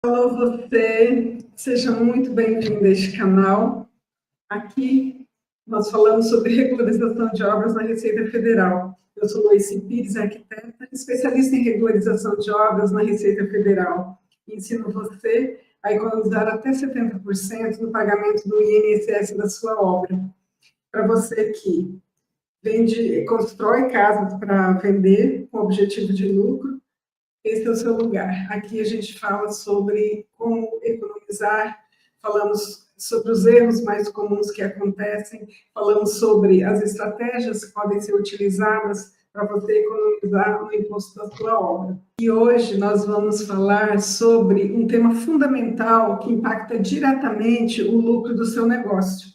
Alô, você, seja muito bem-vindo a este canal. Aqui nós falamos sobre regularização de obras na Receita Federal. Eu sou Loici Pires, arquiteta, especialista em regularização de obras na Receita Federal. Ensino você a economizar até 70% no pagamento do INSS da sua obra. Para você que vende, constrói casas para vender com objetivo de lucro, esse é o seu lugar. Aqui a gente fala sobre como economizar, falamos sobre os erros mais comuns que acontecem, falamos sobre as estratégias que podem ser utilizadas para você economizar no imposto da sua obra. E hoje nós vamos falar sobre um tema fundamental que impacta diretamente o lucro do seu negócio.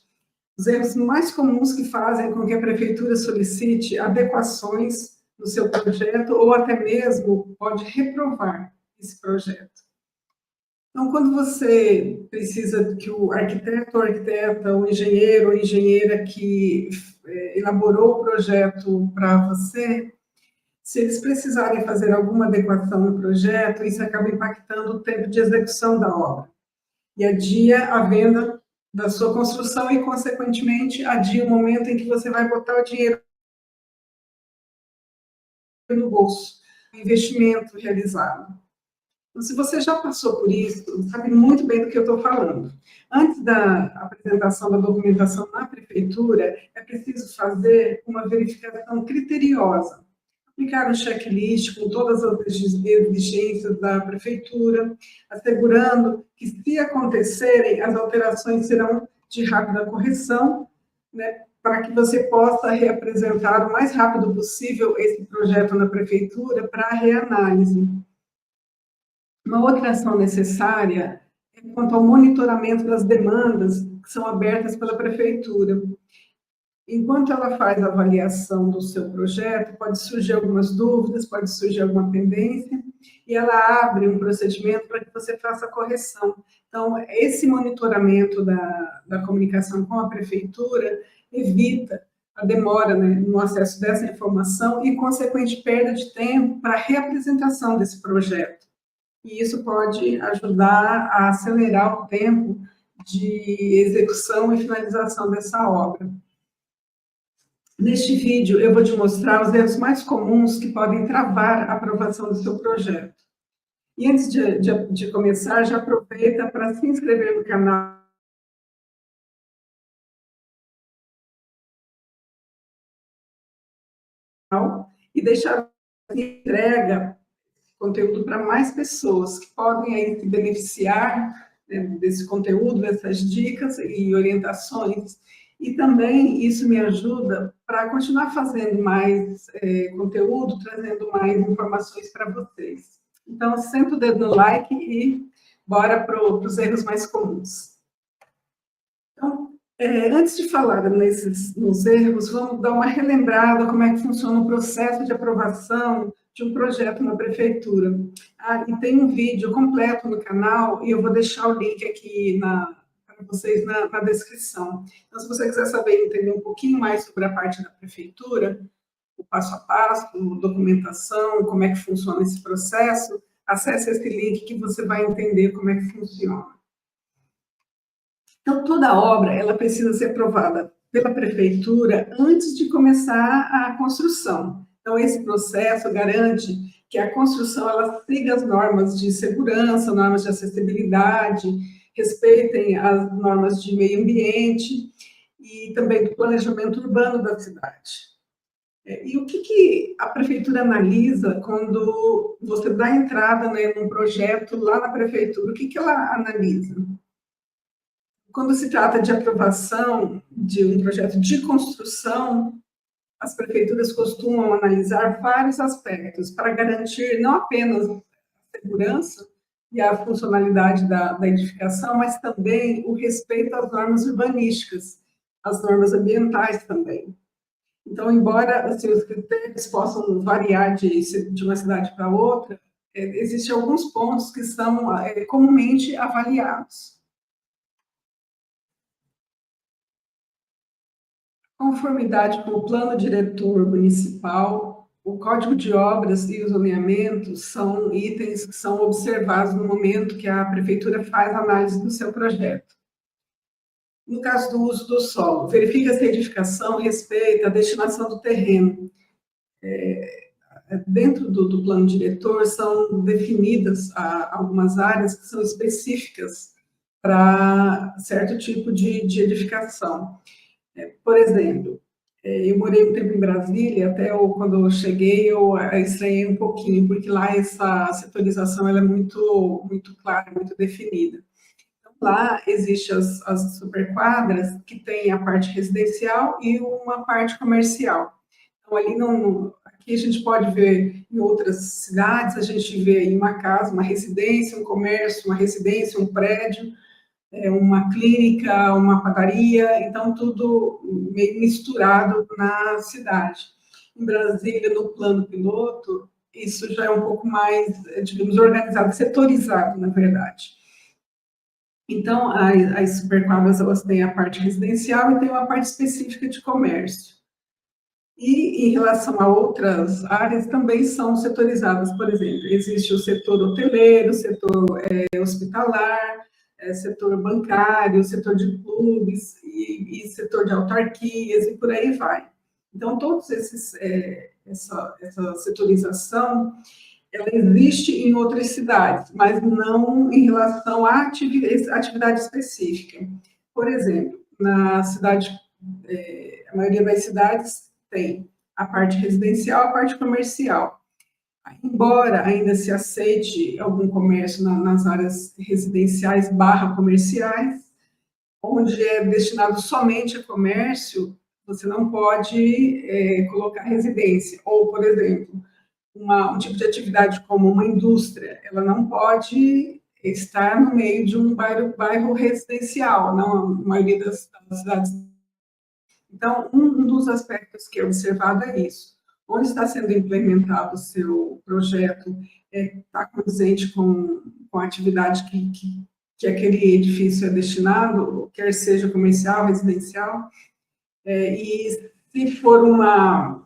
Os erros mais comuns que fazem com que a prefeitura solicite adequações no seu projeto ou até mesmo pode reprovar esse projeto. Então, quando você precisa que o arquiteto ou arquiteta, o engenheiro ou engenheira que elaborou o projeto para você, se eles precisarem fazer alguma adequação no projeto, isso acaba impactando o tempo de execução da obra e adia a venda da sua construção e, consequentemente, adia o momento em que você vai botar o dinheiro no bolso, o investimento realizado. Então, se você já passou por isso, sabe muito bem do que eu estou falando. Antes da apresentação da documentação na prefeitura, é preciso fazer uma verificação criteriosa, aplicar um checklist com todas as exigências da prefeitura, assegurando que, se acontecerem, as alterações serão de rápida correção, né, para que você possa reapresentar o mais rápido possível esse projeto na prefeitura para reanálise. Uma outra ação necessária é quanto ao monitoramento das demandas que são abertas pela prefeitura. Enquanto ela faz a avaliação do seu projeto, pode surgir algumas dúvidas, pode surgir alguma pendência, e ela abre um procedimento para que você faça a correção. Então, esse monitoramento da comunicação com a prefeitura evita a demora, né, no acesso dessa informação e, consequente, perda de tempo para a reapresentação desse projeto. E isso pode ajudar a acelerar o tempo de execução e finalização dessa obra. Neste vídeo, eu vou te mostrar os erros mais comuns que podem travar a aprovação do seu projeto. E antes de começar, já aproveita para se inscrever no canal e deixar entrega conteúdo para mais pessoas que podem aí se beneficiar, né, desse conteúdo, dessas dicas e orientações. E também isso me ajuda para continuar fazendo mais conteúdo, trazendo mais informações para vocês. Então, senta o dedo no like e bora para os erros mais comuns. Então, antes de falar nos erros, vamos dar uma relembrada como é que funciona o processo de aprovação de um projeto na prefeitura. E tem um vídeo completo no canal, e eu vou deixar o link aqui para vocês na descrição. Então, se você quiser saber e entender um pouquinho mais sobre a parte da prefeitura, o passo a passo, documentação, como é que funciona esse processo, acesse esse link que você vai entender como é que funciona. Então, toda obra, ela precisa ser aprovada pela prefeitura antes de começar a construção. Então, esse processo garante que a construção, ela siga as normas de segurança, normas de acessibilidade, respeitem as normas de meio ambiente e também do planejamento urbano da cidade. E o que a prefeitura analisa quando você dá entrada, né, num projeto lá na prefeitura? O que ela analisa? Quando se trata de aprovação de um projeto de construção, as prefeituras costumam analisar vários aspectos para garantir não apenas a segurança e a funcionalidade da edificação, mas também o respeito às normas urbanísticas, às normas ambientais também. Então, embora assim, os critérios possam variar de uma cidade para outra, existem alguns pontos que são comumente avaliados. Conformidade com o plano diretor municipal, o Código de Obras e o zoneamento são itens que são observados no momento que a prefeitura faz a análise do seu projeto. No caso do uso do solo, verifica se a edificação respeita a destinação do terreno. Dentro do plano diretor, são definidas algumas áreas que são específicas para certo tipo de edificação. Por exemplo, eu morei um tempo em Brasília, até quando eu cheguei, eu estranhei um pouquinho, porque lá essa setorização ela é muito clara, muito definida. Então, lá existem as superquadras, que tem a parte residencial e uma parte comercial. Então, ali aqui a gente pode ver em outras cidades, a gente vê em uma casa, uma residência, um comércio, uma residência, um prédio, uma clínica, uma padaria, então tudo meio misturado na cidade. Em Brasília, no plano piloto, isso já é um pouco mais, digamos, organizado, setorizado, na verdade. Então, as superquadras, elas têm a parte residencial e tem uma parte específica de comércio. E, em relação a outras áreas, também são setorizadas. Por exemplo, existe o setor hoteleiro, o setor hospitalar, setor bancário, setor de clubes e setor de autarquias e por aí vai. Então, todos essa setorização, ela existe em outras cidades, mas não em relação à atividade específica. Por exemplo, na cidade, a maioria das cidades tem a parte residencial, a parte comercial. Embora ainda se aceite algum comércio nas áreas residenciais / comerciais, onde é destinado somente a comércio, você não pode colocar residência. Ou, por exemplo, um tipo de atividade como uma indústria, ela não pode estar no meio de um bairro residencial, não, a maioria das cidades. Então, um dos aspectos que é observado é isso. Onde está sendo implementado o seu projeto, está condizente com a atividade que aquele edifício é destinado, quer seja comercial, residencial, e se for uma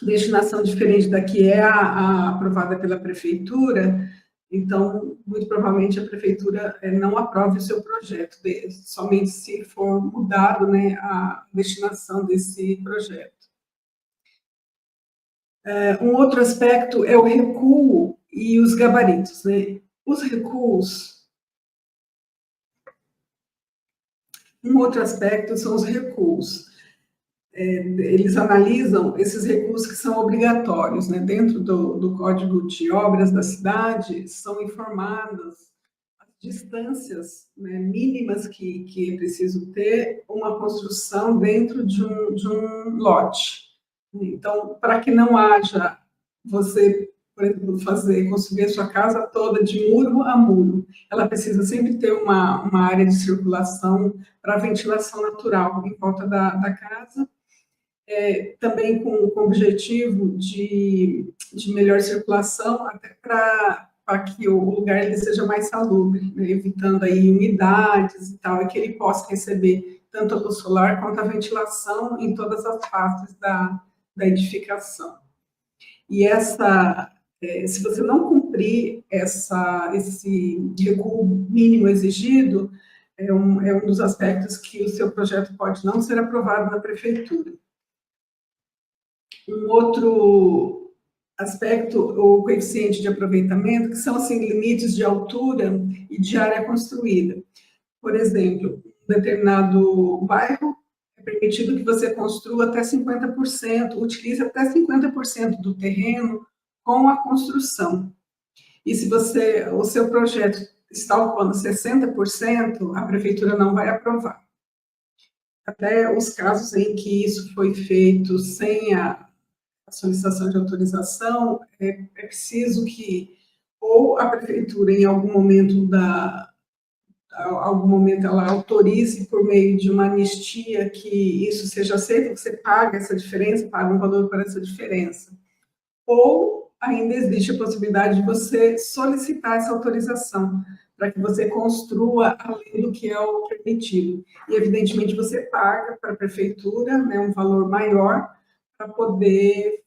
destinação diferente da que é a aprovada pela prefeitura, então, muito provavelmente, a prefeitura não aprove o seu projeto, somente se for mudado, né, a destinação desse projeto. Um outro aspecto é o recuo e os gabaritos, né? Os recuos. Um outro aspecto são os recuos. Eles analisam esses recuos que são obrigatórios, né? Dentro do Código de Obras da cidade, são informadas as distâncias, né, mínimas que é preciso ter uma construção dentro de um lote. Então, para que não haja você, por exemplo, construir a sua casa toda de muro a muro, ela precisa sempre ter uma área de circulação para ventilação natural em volta da casa, também com o objetivo de melhor circulação, até para que o lugar ele seja mais salubre, né, evitando aí umidades e tal, e que ele possa receber tanto a luz solar quanto a ventilação em todas as faces da edificação. E se você não cumprir esse recuo mínimo exigido, é um dos aspectos que o seu projeto pode não ser aprovado na prefeitura. Um outro aspecto, o coeficiente de aproveitamento, que são, assim, limites de altura e de área construída. Por exemplo, um determinado bairro, é permitido que você construa até 50%, utilize até 50% do terreno com a construção. E se o seu projeto está ocupando 60%, a prefeitura não vai aprovar. Até os casos em que isso foi feito sem a solicitação de autorização, é preciso que ou a prefeitura, em algum momento ela autorize por meio de uma anistia que isso seja aceito, você paga essa diferença, paga um valor por essa diferença. Ou ainda existe a possibilidade de você solicitar essa autorização, para que você construa além do que é o permitido. E, evidentemente, você paga para a prefeitura, né, um valor maior para poder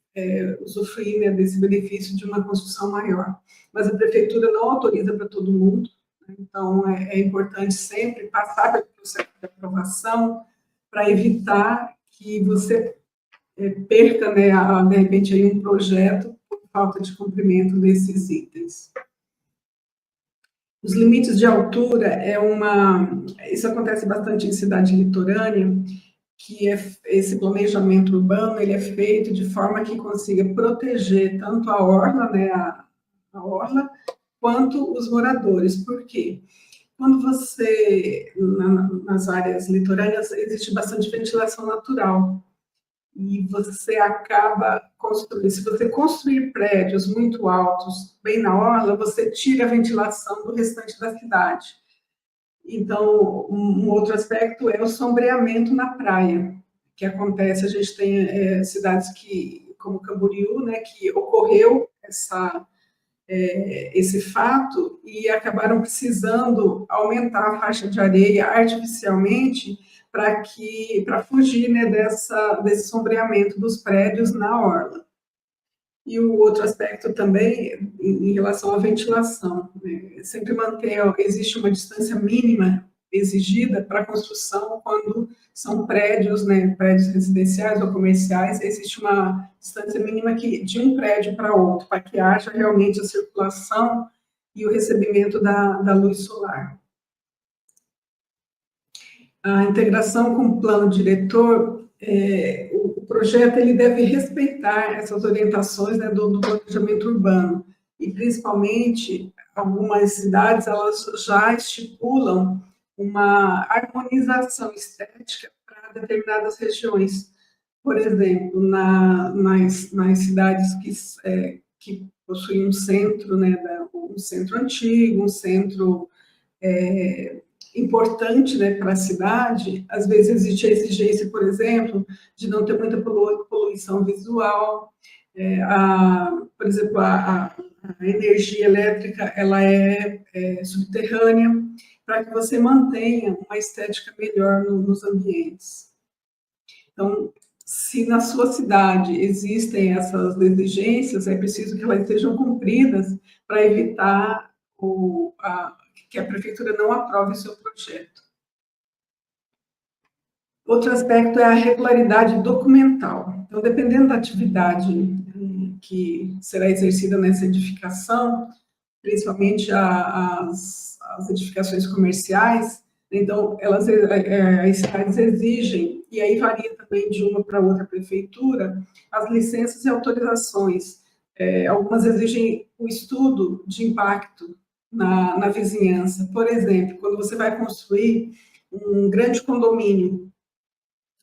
usufruir, né, desse benefício de uma construção maior. Mas a prefeitura não autoriza para todo mundo, né? Então é importante sempre passar pelo processo de aprovação para evitar que você perca, né, de repente, aí um projeto por falta de cumprimento desses itens. Os limites de altura isso acontece bastante em cidade litorânea, que esse planejamento urbano ele é feito de forma que consiga proteger tanto a orla, né, a orla, quanto os moradores. Por quê? Quando nas áreas litorâneas, existe bastante ventilação natural, e você acaba construindo, se você construir prédios muito altos, bem na orla, você tira a ventilação do restante da cidade. Então, um outro aspecto é o sombreamento na praia, que acontece, a gente tem cidades como Camboriú, né, que ocorreu esse fato e acabaram precisando aumentar a faixa de areia artificialmente para fugir, né, desse sombreamento dos prédios na orla. E o outro aspecto também, em relação à ventilação, né, sempre existe uma distância mínima exigida para a construção quando são prédios, né, prédios residenciais ou comerciais, existe uma distância mínima de um prédio para outro, para que haja realmente a circulação e o recebimento da luz solar. A integração com o plano diretor, o projeto ele deve respeitar essas orientações, né, do planejamento urbano, e principalmente algumas cidades elas já estipulam uma harmonização estética para determinadas regiões. Por exemplo, nas cidades que possuem um centro, né, um centro antigo, um centro importante, né, para a cidade, às vezes existe a exigência, por exemplo, de não ter muita poluição visual, por exemplo, a energia elétrica ela é subterrânea, para que você mantenha uma estética melhor nos ambientes. Então, se na sua cidade existem essas exigências, é preciso que elas sejam cumpridas para evitar que a prefeitura não aprove o seu projeto. Outro aspecto é a regularidade documental. Então, dependendo da atividade que será exercida nessa edificação, principalmente as edificações comerciais, então, as cidades exigem, e aí varia também de uma para outra prefeitura, as licenças e autorizações. Algumas exigem o estudo de impacto na vizinhança. Por exemplo, quando você vai construir um grande condomínio,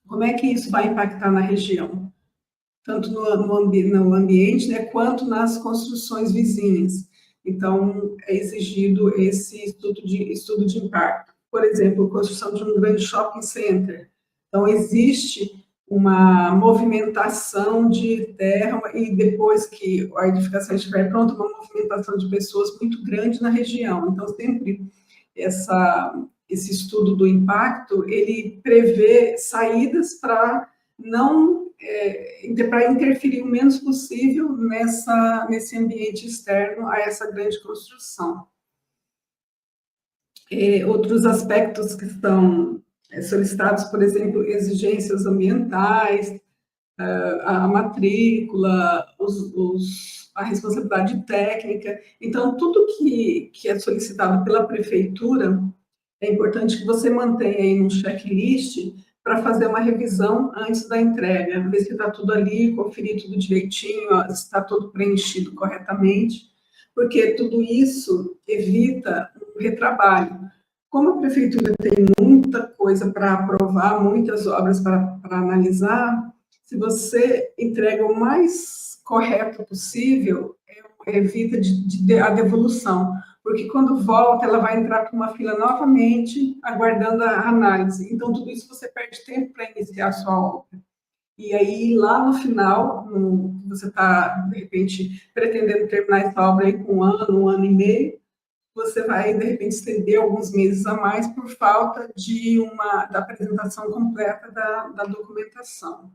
como é que isso vai impactar na região? Tanto no ambiente, né, quanto nas construções vizinhas. Então, é exigido esse estudo de impacto. Por exemplo, a construção de um grande shopping center. Então, existe uma movimentação de terra e depois que a edificação estiver pronta, uma movimentação de pessoas muito grande na região. Então, sempre esse estudo do impacto, ele prevê saídas para para interferir o menos possível nesse ambiente externo a essa grande construção. Outros aspectos que estão solicitados, por exemplo, exigências ambientais, a matrícula, a responsabilidade técnica. Então, tudo que é solicitado pela prefeitura, é importante que você mantenha aí um checklist para fazer uma revisão antes da entrega, ver se está tudo ali, conferir tudo direitinho, se está tudo preenchido corretamente, porque tudo isso evita um retrabalho. Como a prefeitura tem muita coisa para aprovar, muitas obras para analisar, se você entrega o mais correto possível, evita a devolução, porque quando volta, ela vai entrar para uma fila novamente, aguardando a análise. Então, tudo isso você perde tempo para iniciar a sua obra. E aí, lá no final, você está, de repente, pretendendo terminar essa obra aí com um ano e meio, você vai, de repente, estender alguns meses a mais por falta da apresentação completa da documentação.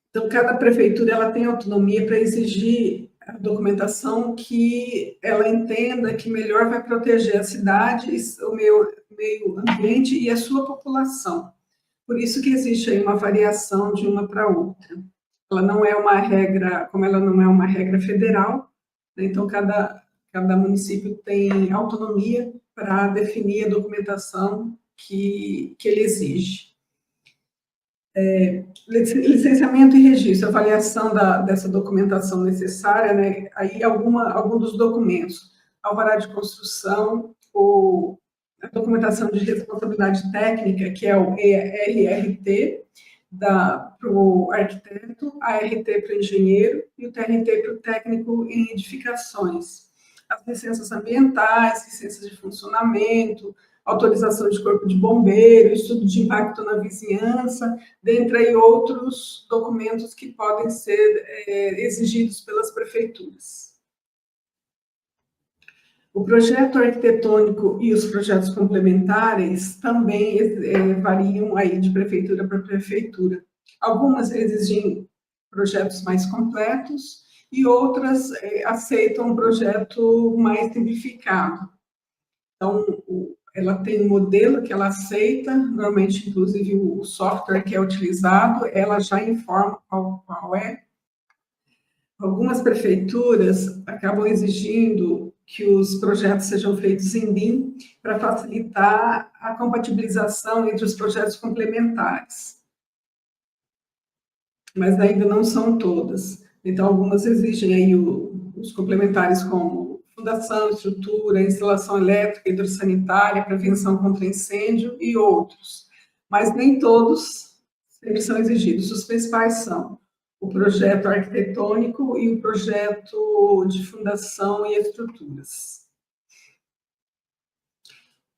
Então, cada prefeitura ela tem autonomia para exigir a documentação que ela entenda que melhor vai proteger a cidade, o meio ambiente e a sua população. Por isso que existe aí uma variação de uma para outra. Ela não é uma regra, como ela não é uma regra federal, né, então cada município tem autonomia para definir a documentação que ele exige. Licenciamento e registro, avaliação dessa documentação necessária, né? Aí algum dos documentos, alvará de construção, ou a documentação de responsabilidade técnica, que é o RRT, para o arquiteto, a ART para o engenheiro e o TRT para o técnico em edificações. As licenças ambientais, licenças de funcionamento, autorização de corpo de bombeiro, estudo de impacto na vizinhança, dentre outros documentos que podem ser exigidos pelas prefeituras. O projeto arquitetônico e os projetos complementares também variam aí de prefeitura para prefeitura. Algumas exigem projetos mais completos e outras aceitam um projeto mais simplificado. Então, ela tem um modelo que ela aceita, normalmente, inclusive, o software que é utilizado, ela já informa qual é. Algumas prefeituras acabam exigindo que os projetos sejam feitos em BIM para facilitar a compatibilização entre os projetos complementares. Mas ainda não são todas. Então, algumas exigem aí os complementares como fundação, estrutura, instalação elétrica, hidrossanitária, prevenção contra incêndio e outros. Mas nem todos sempre são exigidos. Os principais são o projeto arquitetônico e o projeto de fundação e estruturas.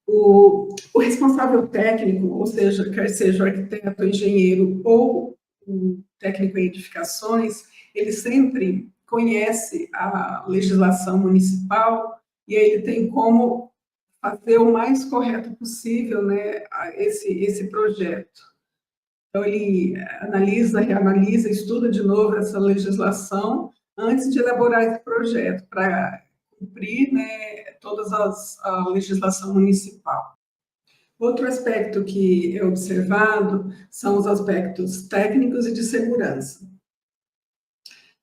O responsável técnico, ou seja, quer seja o arquiteto, o engenheiro ou o técnico em edificações, ele sempre conhece a legislação municipal e aí ele tem como fazer o mais correto possível, né, esse projeto. Então, ele analisa, reanalisa, estuda de novo essa legislação antes de elaborar esse projeto, para cumprir, né, a legislação municipal. Outro aspecto que é observado são os aspectos técnicos e de segurança.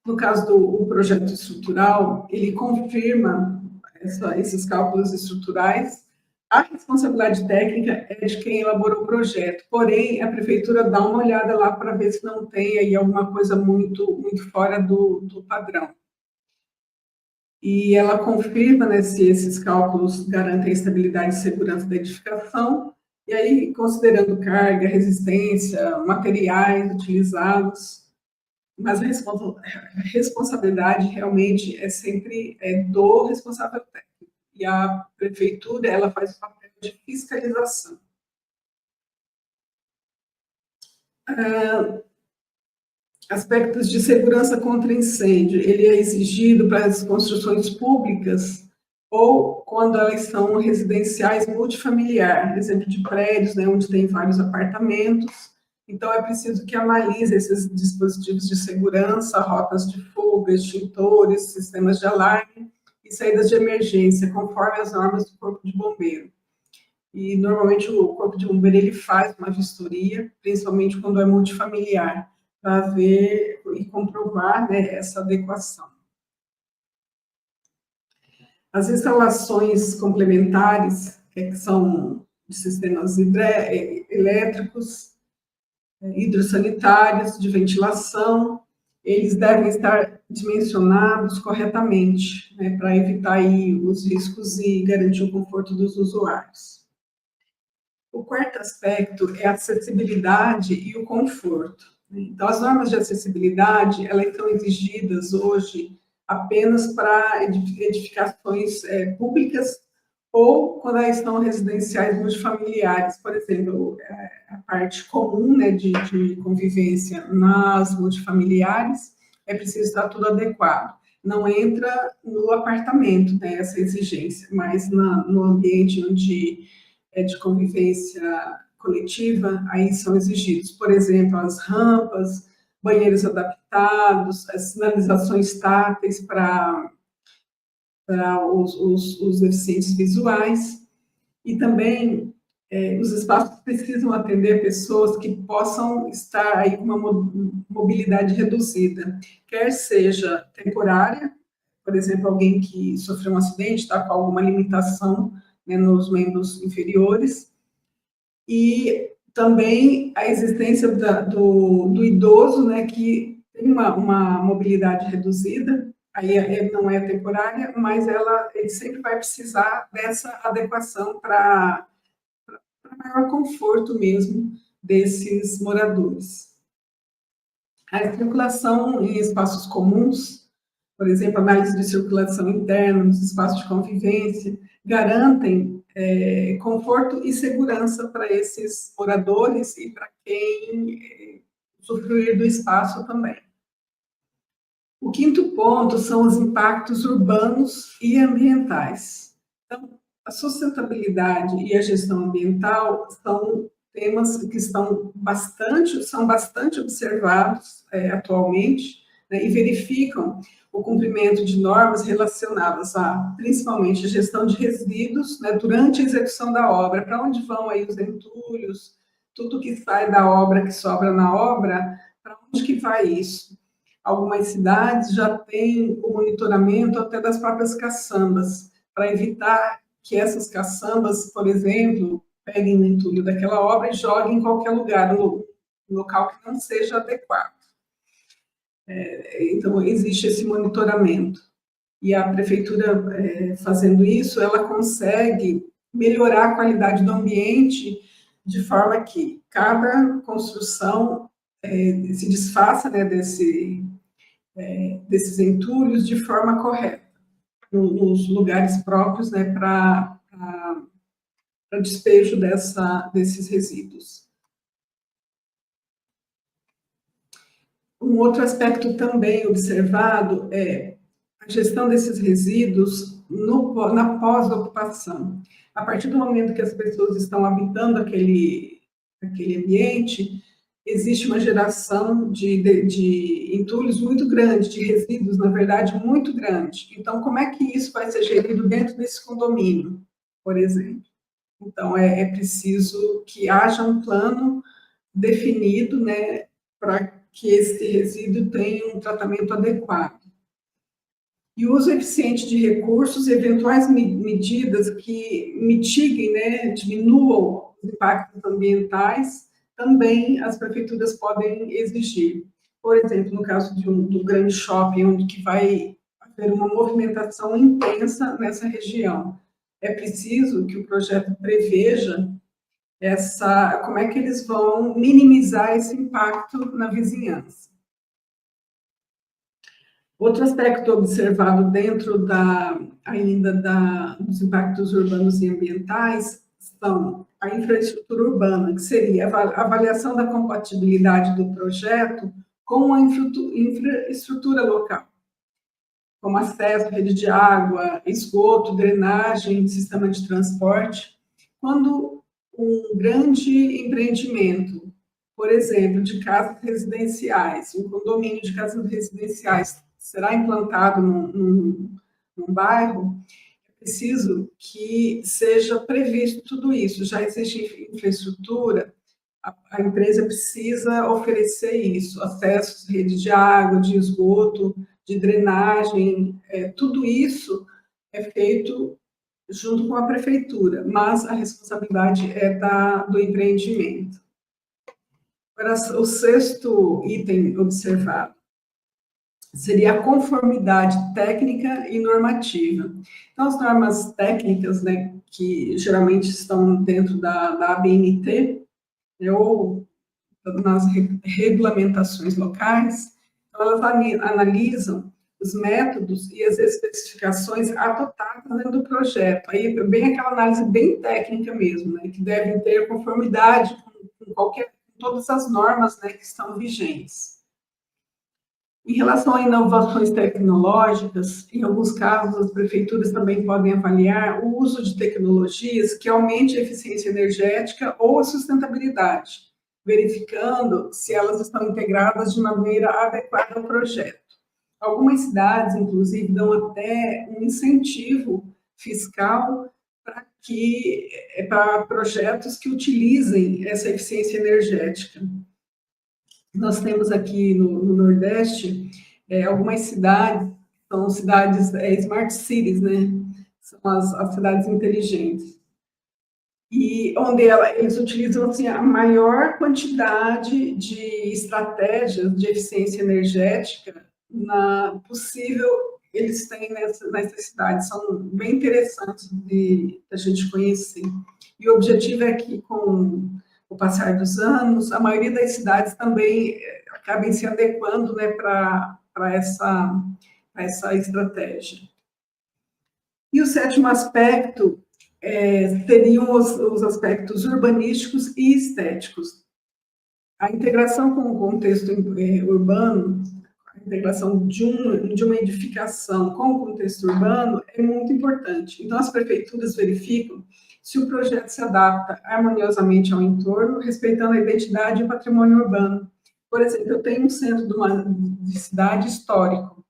No caso do projeto estrutural, ele confirma esses cálculos estruturais. A responsabilidade técnica é de quem elaborou o projeto, porém, a prefeitura dá uma olhada lá para ver se não tem aí alguma coisa muito fora do padrão. E ela confirma, né, se esses cálculos garantem a estabilidade e segurança da edificação, e aí, considerando carga, resistência, materiais utilizados, mas a responsabilidade realmente é sempre do responsável técnico. E a prefeitura, ela faz o papel de fiscalização. Aspectos de segurança contra incêndio, ele é exigido para as construções públicas ou quando elas são residenciais multifamiliar, exemplo de prédios, né, onde tem vários apartamentos. Então, é preciso que analise esses dispositivos de segurança, rotas de fuga, extintores, sistemas de alarme e saídas de emergência, conforme as normas do Corpo de Bombeiro. E, normalmente, o Corpo de Bombeiro ele faz uma vistoria, principalmente quando é multifamiliar, para ver e comprovar, né, essa adequação. As instalações complementares, que são de sistemas elétricos, hidrossanitários, de ventilação, eles devem estar dimensionados corretamente, né, para evitar aí os riscos e garantir o conforto dos usuários. O quarto aspecto é a acessibilidade e o conforto. Então, as normas de acessibilidade, elas são exigidas hoje apenas para edificações públicas ou quando elas são residenciais multifamiliares, por exemplo, a parte comum, né, de convivência nas multifamiliares, é preciso estar tudo adequado. Não entra no apartamento, né, essa exigência, mas no ambiente onde é de convivência coletiva, aí são exigidos, por exemplo, as rampas, banheiros adaptados, as sinalizações táteis para os deficientes visuais, e também os espaços precisam atender pessoas que possam estar aí com uma mobilidade reduzida, quer seja temporária, por exemplo, alguém que sofreu um acidente, está com alguma limitação, né, nos membros inferiores, e também a existência do idoso, né, que tem uma mobilidade reduzida, aí não é temporária, mas ele sempre vai precisar dessa adequação para maior conforto mesmo desses moradores. A circulação em espaços comuns, por exemplo, análise de circulação interna, nos espaços de convivência, garantem conforto e segurança para esses moradores e para quem usufruir do espaço também. O quinto ponto são os impactos urbanos e ambientais. Então, a sustentabilidade e a gestão ambiental são temas que são bastante observados atualmente, né, e verificam o cumprimento de normas relacionadas a, principalmente, a gestão de resíduos, né, durante a execução da obra, para onde vão aí os entulhos, tudo que sai da obra, que sobra na obra, para onde que vai isso? Algumas cidades já têm o monitoramento até das próprias caçambas, para evitar que essas caçambas, por exemplo, peguem o entulho daquela obra e joguem em qualquer lugar, no local que não seja adequado. Então, existe esse monitoramento. E a prefeitura, fazendo isso, ela consegue melhorar a qualidade do ambiente de forma que cada construção se desfaça, né, desses entulhos de forma correta, nos lugares próprios, né, para despejo desses resíduos. Um outro aspecto também observado é a gestão desses resíduos na pós-ocupação. A partir do momento que as pessoas estão habitando aquele ambiente, existe uma geração de entulhos muito grande, de resíduos, na verdade, muito grande. Então, como é que isso vai ser gerido dentro desse condomínio, por exemplo? Então, é preciso que haja um plano definido, né, para que esse resíduo tenha um tratamento adequado. E o uso eficiente de recursos e eventuais medidas que mitiguem, né, diminuam os impactos ambientais, também as prefeituras podem exigir. Por exemplo, no caso do grande shopping, onde que vai haver uma movimentação intensa nessa região, é preciso que o projeto preveja como é que eles vão minimizar esse impacto na vizinhança. Outro aspecto observado dentro dos impactos urbanos e ambientais são a infraestrutura urbana, que seria a avaliação da compatibilidade do projeto com a infraestrutura local, como acesso, rede de água, esgoto, drenagem, sistema de transporte. Quando um grande empreendimento, por exemplo, de casas residenciais, um condomínio de casas residenciais será implantado num bairro, é preciso que seja previsto tudo isso. Já existe infraestrutura, a empresa precisa oferecer isso, acesso, rede de água, de esgoto, de drenagem, tudo isso é feito junto com a prefeitura, mas a responsabilidade é do empreendimento. Para o sexto item observado, seria a conformidade técnica e normativa. Então, as normas técnicas, né, que geralmente estão dentro da ABNT, ou nas regulamentações locais, elas analisam os métodos e as especificações adotadas dentro do projeto. Aí, bem aquela análise bem técnica mesmo, né, que devem ter conformidade com todas as normas, né, que estão vigentes. Em relação a inovações tecnológicas, em alguns casos, as prefeituras também podem avaliar o uso de tecnologias que aumente a eficiência energética ou a sustentabilidade, verificando se elas estão integradas de maneira adequada ao projeto. Algumas cidades, inclusive, dão até um incentivo fiscal para projetos que utilizem essa eficiência energética. Nós temos aqui no Nordeste algumas cidades, são cidades smart cities, né? São as cidades inteligentes. E onde eles utilizam assim, a maior quantidade de estratégias de eficiência energética possível, eles têm nessas cidades, são bem interessantes da gente conhecer. E o objetivo é que, com o passar dos anos, a maioria das cidades também acabem se adequando, né, para essa estratégia. E o sétimo aspecto seriam os aspectos urbanísticos e estéticos. A integração com o contexto urbano, a integração de uma edificação com o contexto urbano é muito importante. Então, as prefeituras verificam se o projeto se adapta harmoniosamente ao entorno, respeitando a identidade e o patrimônio urbano. Por exemplo, eu tenho um centro de cidade histórico,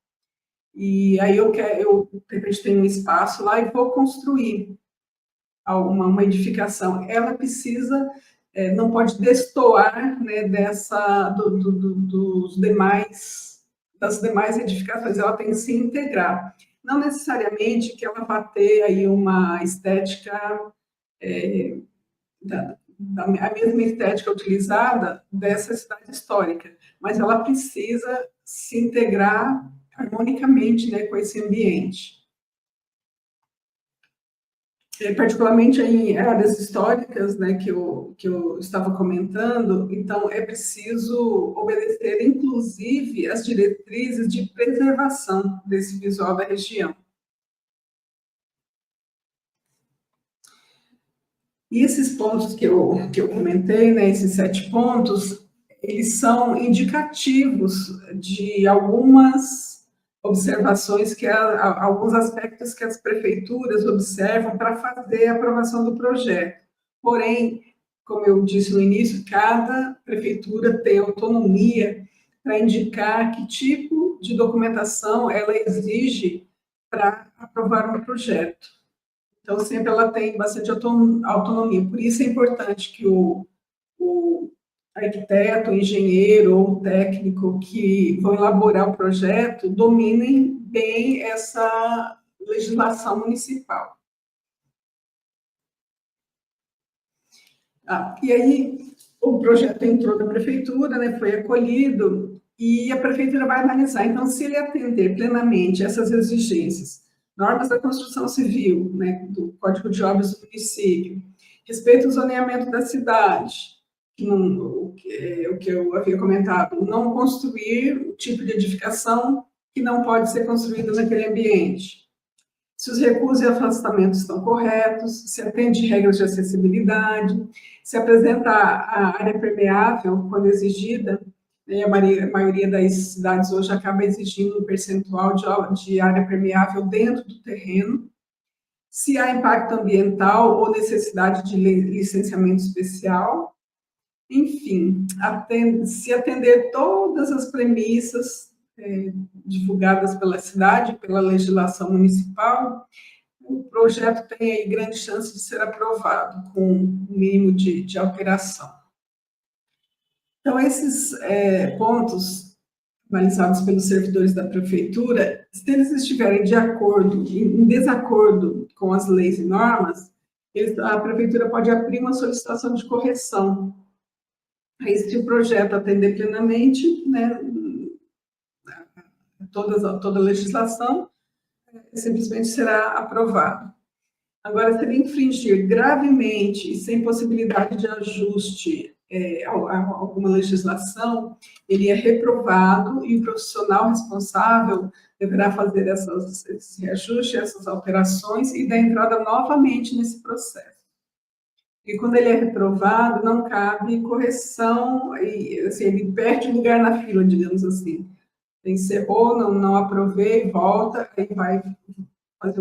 e aí de repente, tenho um espaço lá e vou construir uma edificação. Ela precisa, não pode destoar, né, das demais edificações, ela tem que se integrar. Não necessariamente que ela vá ter aí uma estética, a mesma estética utilizada dessa cidade histórica, mas ela precisa se integrar harmonicamente, né, com esse ambiente. Particularmente em áreas históricas, né, que eu estava comentando, então é preciso obedecer, inclusive, as diretrizes de preservação desse visual da região. E esses pontos que eu comentei, né, esses 7 pontos, eles são indicativos de algumas observações, alguns aspectos que as prefeituras observam para fazer a aprovação do projeto. Porém, como eu disse no início, cada prefeitura tem autonomia para indicar que tipo de documentação ela exige para aprovar um projeto. Então, sempre ela tem bastante autonomia. Por isso é importante que o arquiteto, o engenheiro ou o técnico que vão elaborar o projeto dominem bem essa legislação municipal. E aí, o projeto entrou na prefeitura, né, foi acolhido, e a prefeitura vai analisar. Então, se ele atender plenamente essas exigências, normas da construção civil, né, do Código de Obras do município, respeito ao zoneamento da cidade, o que eu havia comentado, não construir o tipo de edificação que não pode ser construída naquele ambiente. Se os recuos e afastamentos estão corretos, se atende regras de acessibilidade, se apresenta a área permeável quando exigida, né, a maioria das cidades hoje acaba exigindo um percentual de área permeável dentro do terreno, se há impacto ambiental ou necessidade de licenciamento especial, enfim, se atender todas as premissas divulgadas pela cidade, pela legislação municipal, o projeto tem aí grande chance de ser aprovado com um mínimo de alteração. Então, esses pontos analisados pelos servidores da prefeitura, se eles estiverem em desacordo com as leis e normas, a prefeitura pode abrir uma solicitação de correção. Aí, se o projeto atender plenamente, né, toda a legislação, simplesmente será aprovado. Agora, se ele infringir gravemente e sem possibilidade de ajuste a alguma legislação, ele é reprovado e o profissional responsável deverá fazer esse reajuste, essas alterações e dar entrada novamente nesse processo. E quando ele é reprovado, não cabe correção, e, assim, ele perde lugar na fila, digamos assim. Encerrou, não aprovei, volta, aí vai fazer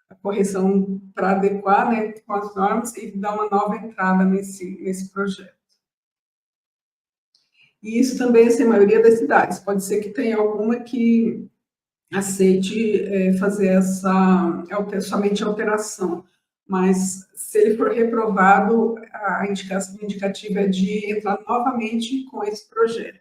a correção para adequar, né, com as normas e dar uma nova entrada nesse projeto. E isso também, assim, a maioria das cidades. Pode ser que tenha alguma que aceite fazer somente alteração, mas se ele for reprovado, a indicação indicativa é de entrar novamente com esse projeto.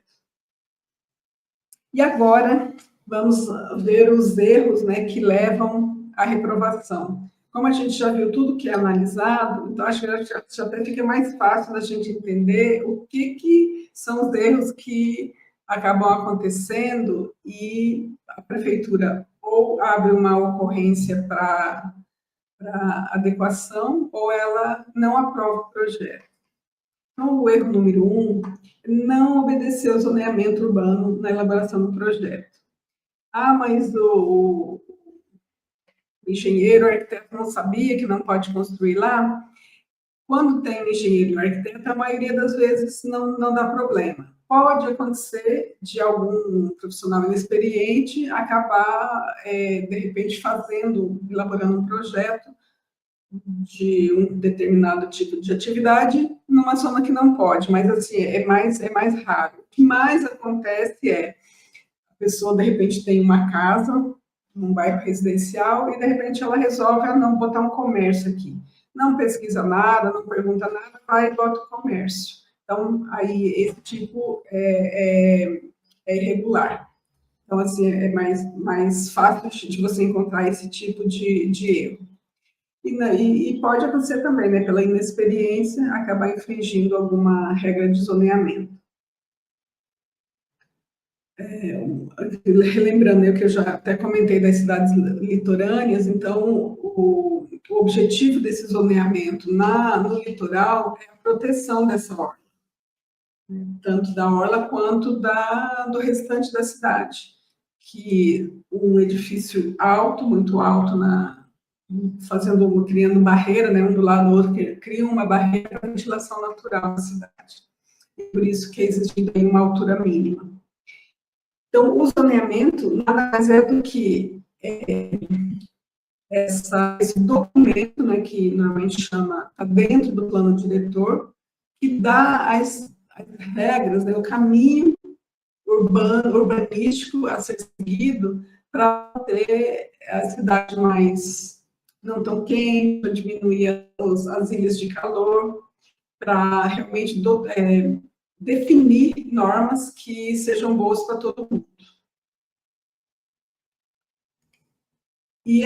E agora, vamos ver os erros, né, que levam à reprovação. Como a gente já viu tudo que é analisado, então acho que já até fica mais fácil da gente entender o que são os erros que acabam acontecendo e a prefeitura ou abre uma ocorrência para adequação ou ela não aprova o projeto. Então, o erro número 1, não obedecer ao zoneamento urbano na elaboração do projeto. Ah, mas o engenheiro, o arquiteto não sabia que não pode construir lá? Quando tem um engenheiro e um arquiteto, a maioria das vezes não dá problema. Pode acontecer de algum profissional inexperiente acabar, de repente, elaborando um projeto de um determinado tipo de atividade numa zona que não pode, mas assim, é mais raro. O que mais acontece é a pessoa, de repente, tem uma casa num bairro residencial e, de repente, ela resolve não botar um comércio aqui. Não pesquisa nada, não pergunta nada, vai e bota o comércio. Então, aí, esse tipo é irregular. Então, assim, é mais fácil de você encontrar esse tipo de erro. E pode acontecer também, né, pela inexperiência, acabar infringindo alguma regra de zoneamento. Relembrando, né, que eu já até comentei das cidades litorâneas, então o objetivo desse zoneamento no litoral é a proteção dessa orla, né, tanto da orla quanto do restante da cidade, que um edifício alto, muito alto, criando barreira, né, um do lado do outro, que cria uma barreira para a ventilação natural da cidade. E por isso que existe uma altura mínima. Então, o zoneamento nada mais é do que esse documento, né, que normalmente está dentro do plano diretor, que dá as regras, né, o caminho urbanístico a ser seguido para ter a cidade mais não tão quente, para diminuir as ilhas de calor, para realmente definir normas que sejam boas para todo mundo. E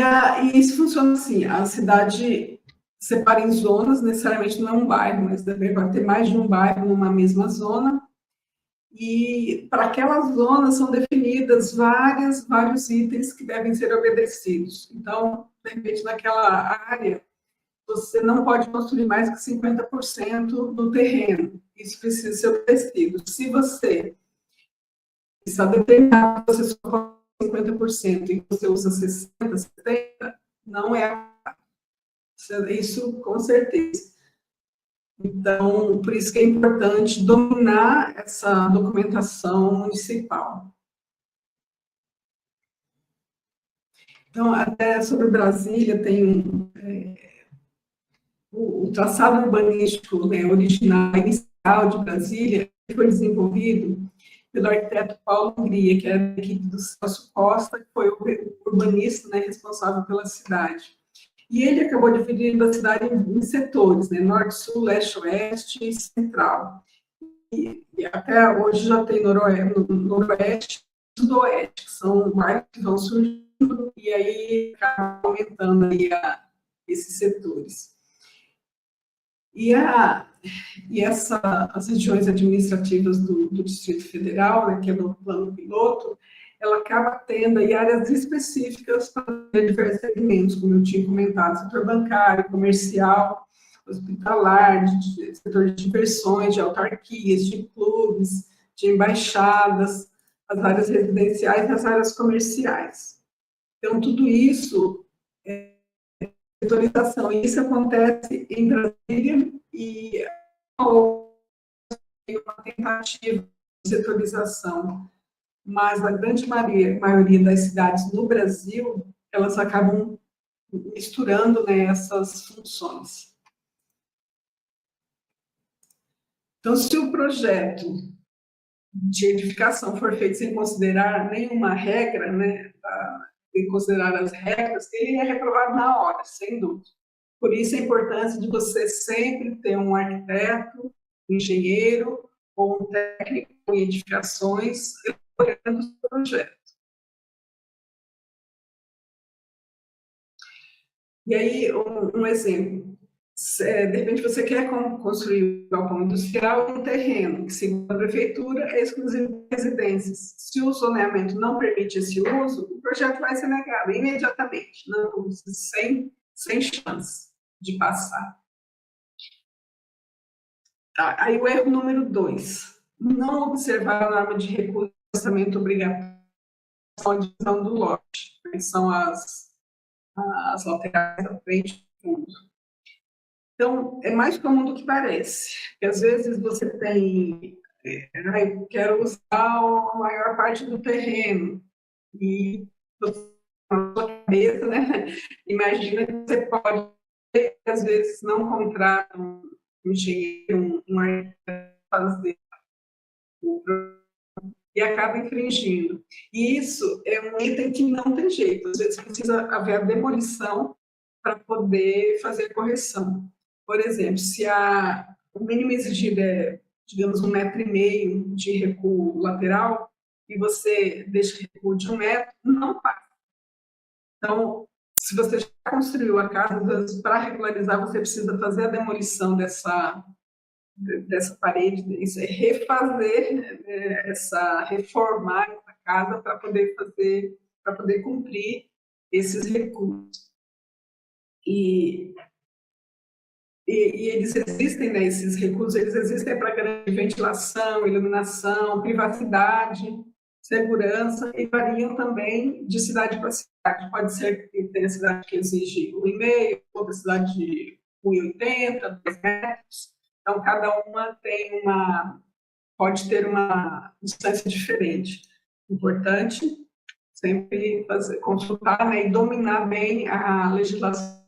isso funciona assim, a cidade separa em zonas, necessariamente não é um bairro, mas vai ter mais de um bairro numa mesma zona, e para aquelas zonas são definidas vários itens que devem ser obedecidos. Então, de repente, naquela área, você não pode construir mais que 50% do terreno. Isso precisa ser obedecido. Se você está determinado, você só pode 50% e você usa 60%, 70%, não é isso com certeza. Então, por isso que é importante dominar essa documentação municipal. Então, até sobre Brasília, tem o traçado urbanístico, né, original, inicial de Brasília, que foi desenvolvido pelo arquiteto Paulo Hungria, que era da equipe do Celso Costa, que foi o urbanista, né, responsável pela cidade. E ele acabou dividindo a cidade em setores, né, norte, sul, leste, oeste e central. E até hoje já tem noroeste e sudoeste, que são bairros que vão surgindo e aí acaba aumentando aí esses setores. As regiões administrativas do Distrito Federal, né, que é do plano piloto, ela acaba tendo aí áreas específicas para diversos segmentos, como eu tinha comentado, setor bancário, comercial, hospitalar, setor de diversões, de autarquias, de clubes, de embaixadas, as áreas residenciais e as áreas comerciais. Então, tudo isso setorização. Isso acontece em Brasília e uma tentativa de setorização, mas a grande maioria das cidades no Brasil, elas acabam misturando, né, essas funções. Então, se o projeto de edificação for feito sem considerar nenhuma regra, né, sem considerar as regras, ele é reprovado na hora, sem dúvida. Por isso a importância de você sempre ter um arquiteto, um engenheiro ou um técnico em edificações elaborando o seu projeto. E aí, um exemplo. De repente você quer construir um galpão industrial em um terreno que, segundo a prefeitura, é exclusivo de residências. Se o zoneamento não permite esse uso, o projeto vai ser negado imediatamente, não, sem chance de passar. Tá, aí o erro número 2, não observar a norma de recuso do orçamento obrigatório à divisão do lote, que são as laterais da frente e do fundo. Então, é mais comum do que parece. Porque às vezes você tem, eu quero usar a maior parte do terreno, e na sua cabeça, né, imagina que você pode, às vezes, não contratar um engenheiro, um arquiteto fazer e acaba infringindo. E isso é um item que não tem jeito. Às vezes precisa haver a demolição para poder fazer a correção. Por exemplo, se o mínimo exigido é, digamos, 1,5 m de recuo lateral, e você deixa recuo de 1 m, não passa. Então, se você já construiu a casa, para regularizar, você precisa fazer a demolição dessa parede, isso é refazer reformar essa casa para poder cumprir esses recursos. E eles existem, né, esses recursos, eles existem para garantir ventilação, iluminação, privacidade, segurança, e variam também de cidade para cidade. Pode ser que tenha cidade que exige 1,5 m, outra cidade de 1,80 m, 2 metros. Então, cada uma pode ter uma distância diferente. Importante sempre consultar, né, e dominar bem a legislação.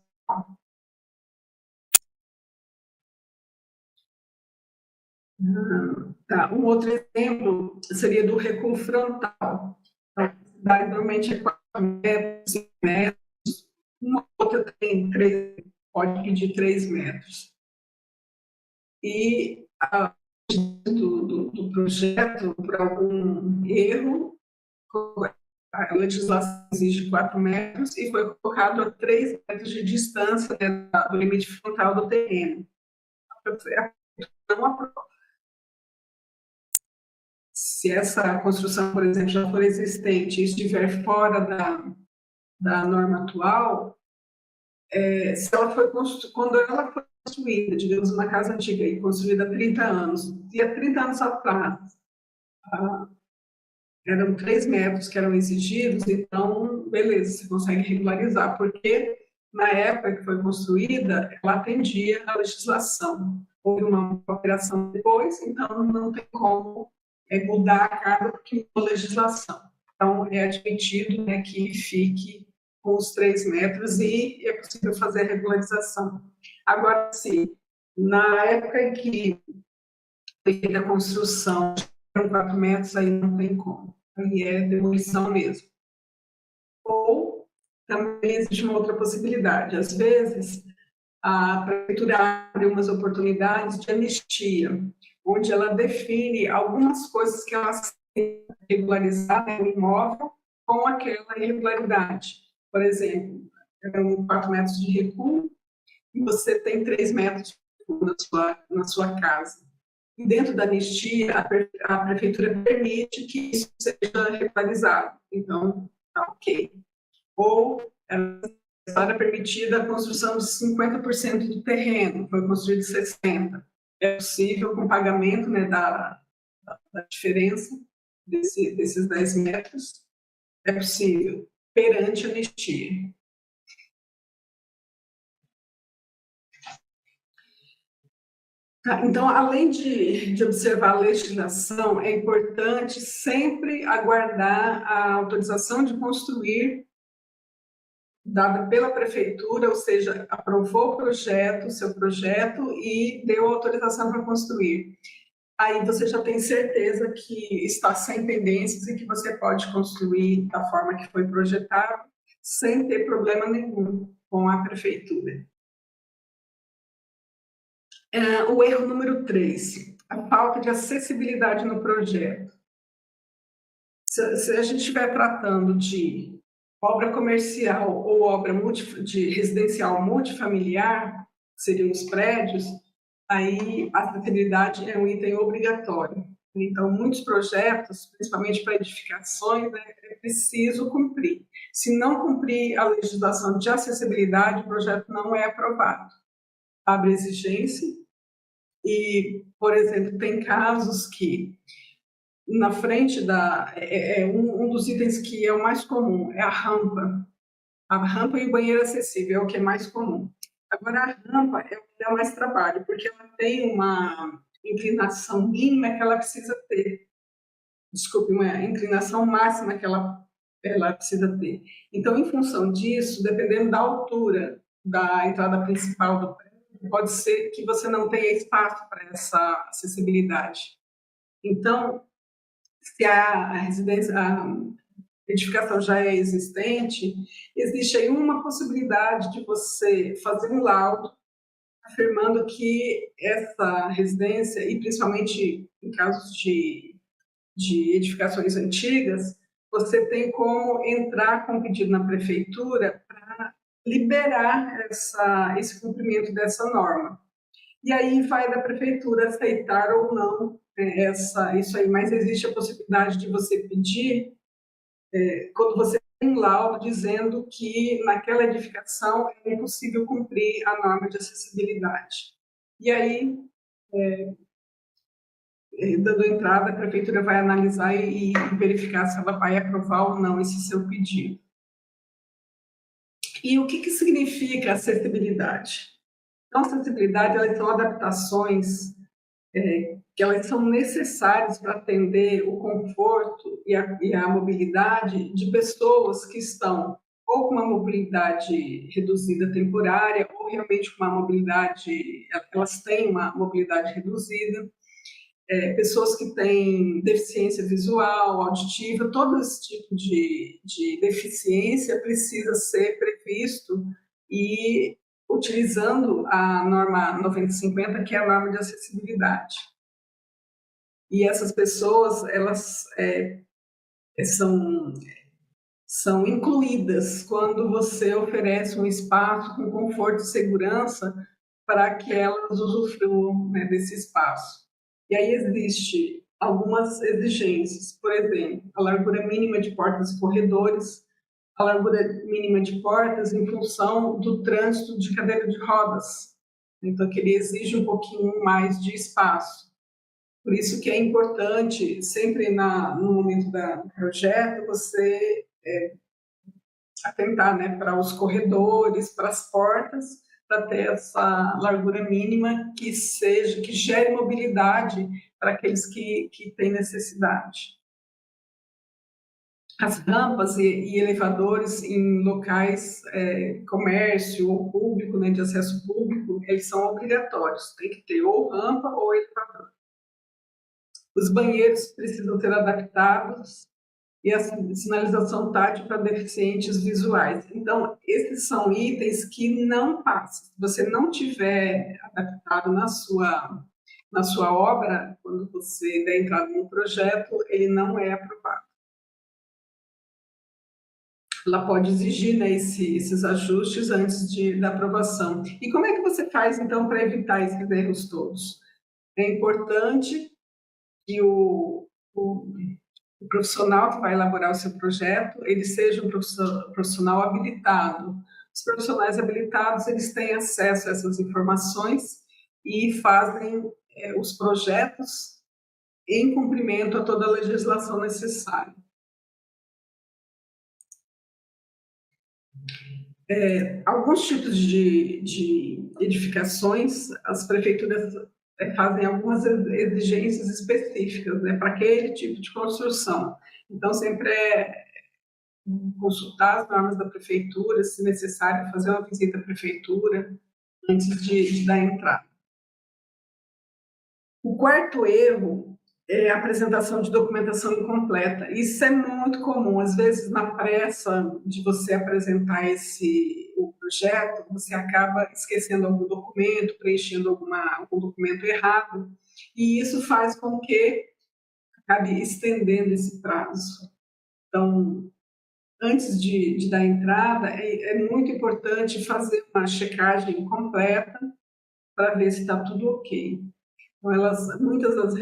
Tá. Um outro exemplo seria do recuo frontal. Então, a cidade normalmente é 4 metros, 5 metros, uma outra tem 3, pode pedir 3 metros. E do projeto, por algum erro, a legislação exige 4 metros e foi colocado a 3 metros de distância, né, do limite frontal do terreno. Não aprova. Se essa construção, por exemplo, já for existente e estiver fora da norma atual, se ela foi quando ela foi construída, digamos, uma casa antiga e construída há 30 anos, e há 30 anos atrás eram 3 metros que eram exigidos, então, beleza, você consegue regularizar, porque na época que foi construída, ela atendia a legislação. Houve uma operação depois, então não tem como mudar a casa porque mudou a legislação. Então, é admitido, né, que fique com os 3 metros e é possível fazer a regularização. Agora, sim, na época em que a construção eram 4 metros, aí não tem como. Aí é demolição mesmo. Ou também existe uma outra possibilidade. Às vezes, a prefeitura abre umas oportunidades de anistia, onde ela define algumas coisas que ela tem que regularizar no imóvel com aquela irregularidade. Por exemplo, 4 metros de recuo e você tem 3 metros na sua casa. E dentro da anistia, a prefeitura permite que isso seja regularizado. Então, tá ok. Ou era permitida a construção de 50% do terreno, foi construído 60%. É possível, com pagamento, né, da diferença desses 10 metros, é possível, perante a anistia. Tá, então, além de observar a legislação, é importante sempre aguardar a autorização de construir dada pela prefeitura, ou seja, aprovou o seu projeto e deu autorização para construir. aí você já tem certeza que está sem pendências e que você pode construir da forma que foi projetado, sem ter problema nenhum com a prefeitura. O erro número 3, a falta de acessibilidade no projeto. Se a gente estiver tratando de obra comercial ou obra de residencial multifamiliar, que seriam os prédios, aí a acessibilidade é um item obrigatório. Então, muitos projetos, principalmente para edificações, é preciso cumprir. Se não cumprir a legislação de acessibilidade, o projeto não é aprovado. Abre exigência e, por exemplo, tem casos que na frente um dos itens que é o mais comum é a rampa. A rampa e o banheiro acessível é o que é mais comum. Agora, a rampa é o que dá mais trabalho, porque ela tem uma inclinação mínima que ela precisa ter. Desculpe, uma inclinação máxima que ela precisa ter. Então, em função disso, dependendo da altura da entrada principal do prédio, pode ser que você não tenha espaço para essa acessibilidade. Então, se a edificação já é existente, existe aí uma possibilidade de você fazer um laudo afirmando que essa residência, e principalmente em casos de edificações antigas, você tem como entrar com um pedido na prefeitura para liberar esse cumprimento dessa norma. E aí vai da prefeitura aceitar ou não isso aí, mas existe a possibilidade de você pedir quando você tem um laudo dizendo que naquela edificação é impossível cumprir a norma de acessibilidade. E aí, dando entrada, a prefeitura vai analisar e verificar se ela vai aprovar ou não esse seu pedido. E o que significa acessibilidade? Então, acessibilidade, elas são adaptações que elas são necessárias para atender o conforto e a mobilidade de pessoas que estão ou com uma mobilidade reduzida temporária ou realmente com uma mobilidade, elas têm uma mobilidade reduzida, pessoas que têm deficiência visual, auditiva, todo esse tipo de deficiência precisa ser previsto e utilizando a norma 9050, que é a norma de acessibilidade. E essas pessoas, elas são incluídas quando você oferece um espaço com conforto e segurança para que elas usufruam, né, desse espaço. E aí existe algumas exigências, por exemplo, a largura mínima de portas e corredores, a largura mínima de portas em função do trânsito de cadeira de rodas. Então, que ele exige um pouquinho mais de espaço. Por isso que é importante, sempre no momento do projeto, você atentar, né, para os corredores, para as portas, para ter essa largura mínima que gere mobilidade para aqueles que têm necessidade. As rampas e elevadores em locais, comércio ou público, né, de acesso público, eles são obrigatórios, tem que ter ou rampa ou elevador. Os banheiros precisam ser adaptados e a sinalização tátil para deficientes visuais. Então, esses são itens que não passam. Se você não tiver adaptado na sua obra, quando você der entrada no projeto, ele não é aprovado. Ela pode exigir, né, esses ajustes antes da aprovação. E como é que você faz, então, para evitar esses erros todos? É importante que o profissional que vai elaborar o seu projeto, ele seja um profissional habilitado. Os profissionais habilitados, eles têm acesso a essas informações e fazem os projetos em cumprimento a toda a legislação necessária. Alguns tipos de edificações, as prefeituras fazem algumas exigências específicas, né, para aquele tipo de construção. Então, sempre consultar as normas da prefeitura, se necessário, fazer uma visita à prefeitura antes de dar entrada. O quarto erro é a apresentação de documentação incompleta. Isso é muito comum. Às vezes, na pressa de você apresentar o projeto, você acaba esquecendo algum documento, preenchendo algum documento errado, e isso faz com que acabe estendendo esse prazo. Então, antes de dar entrada, é muito importante fazer uma checagem completa para ver se está tudo ok. Então, muitas das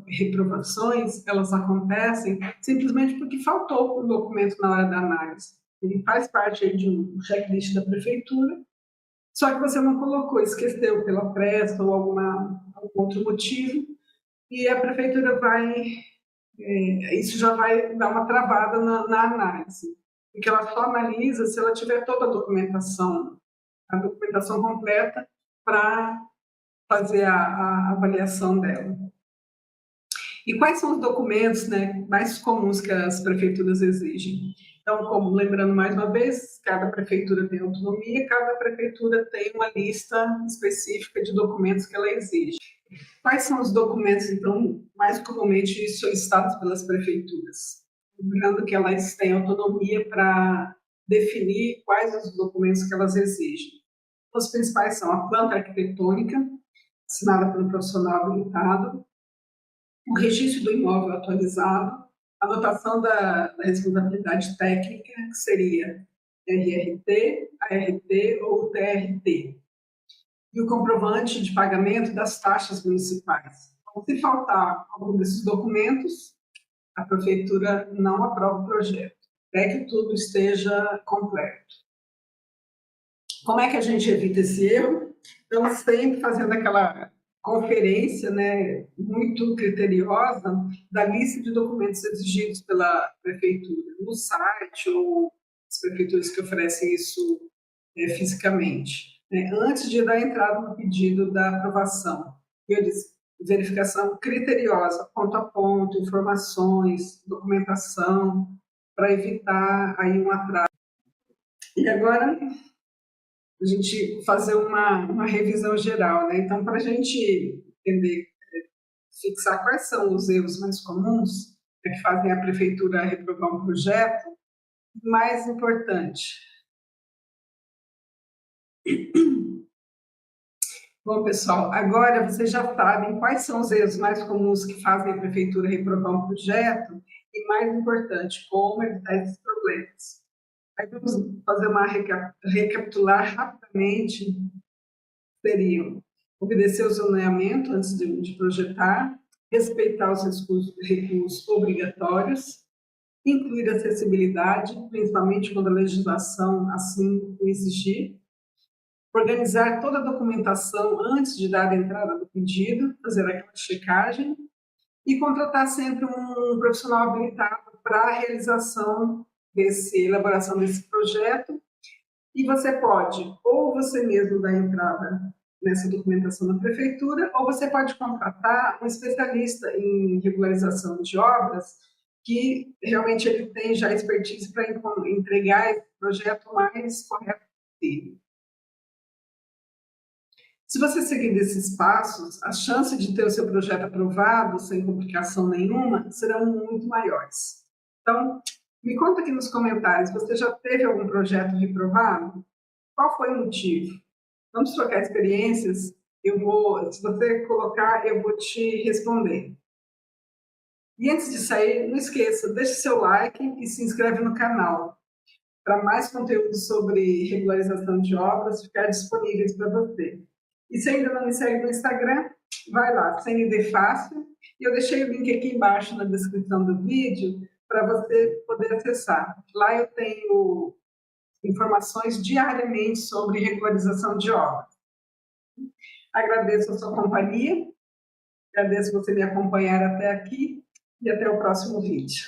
reprovações, elas acontecem simplesmente porque faltou um documento na hora da análise. Ele faz parte de um checklist da prefeitura, só que você não colocou, esqueceu pela pressa ou algum outro motivo, e a prefeitura isso já vai dar uma travada na análise, porque ela só analisa se ela tiver toda a documentação completa para fazer a avaliação dela. E quais são os documentos, né, mais comuns que as prefeituras exigem? Então, como lembrando mais uma vez, cada prefeitura tem autonomia, cada prefeitura tem uma lista específica de documentos que ela exige. Quais são os documentos, então, mais comumente solicitados pelas prefeituras? Lembrando que elas têm autonomia para definir quais os documentos que elas exigem. Os principais são a planta arquitetônica, assinada por um profissional habilitado, o registro do imóvel atualizado, a anotação da responsabilidade técnica, que seria RRT, ART ou TRT, e o comprovante de pagamento das taxas municipais. Então, se faltar algum desses documentos, a prefeitura não aprova o projeto, até que tudo esteja completo. Como é que a gente evita esse erro? Então, sempre fazendo aquela conferência, né, muito criteriosa da lista de documentos exigidos pela prefeitura, no site ou as prefeituras que oferecem isso fisicamente, né, antes de dar entrada no pedido da aprovação. Eu disse, verificação criteriosa, ponto a ponto, informações, documentação, para evitar aí um atraso. E agora a gente fazer uma revisão geral, né? Então, para a gente entender, fixar quais são os erros mais comuns que fazem a prefeitura reprovar um projeto, mais importante. Bom, pessoal, agora vocês já sabem quais são os erros mais comuns que fazem a prefeitura reprovar um projeto e, mais importante, como evitar esses problemas. Aí vamos fazer recapitular rapidamente. Seriam obedecer o zoneamento antes de projetar, respeitar os recursos obrigatórios, incluir acessibilidade, principalmente quando a legislação assim o exigir, organizar toda a documentação antes de dar a entrada do pedido, fazer aquela checagem e contratar sempre um profissional habilitado para a realização elaboração desse projeto. E você pode, ou você mesmo dar entrada nessa documentação da prefeitura, ou você pode contratar um especialista em regularização de obras, que realmente ele tem já expertise para entregar esse projeto mais correto possível. Se você seguir esses passos, as chances de ter o seu projeto aprovado sem complicação nenhuma serão muito maiores. Então, me conta aqui nos comentários, você já teve algum projeto reprovado? Qual foi o motivo? Vamos trocar experiências? Se você colocar, eu vou te responder. E antes de sair, não esqueça, deixe seu like e se inscreve no canal, para mais conteúdo sobre regularização de obras ficar disponíveis para você. E se ainda não me segue no Instagram, vai lá, CND Fácil, e eu deixei o link aqui embaixo na descrição do vídeo para você poder acessar. Lá eu tenho informações diariamente sobre regularização de obras. Agradeço a sua companhia, agradeço você me acompanhar até aqui e até o próximo vídeo.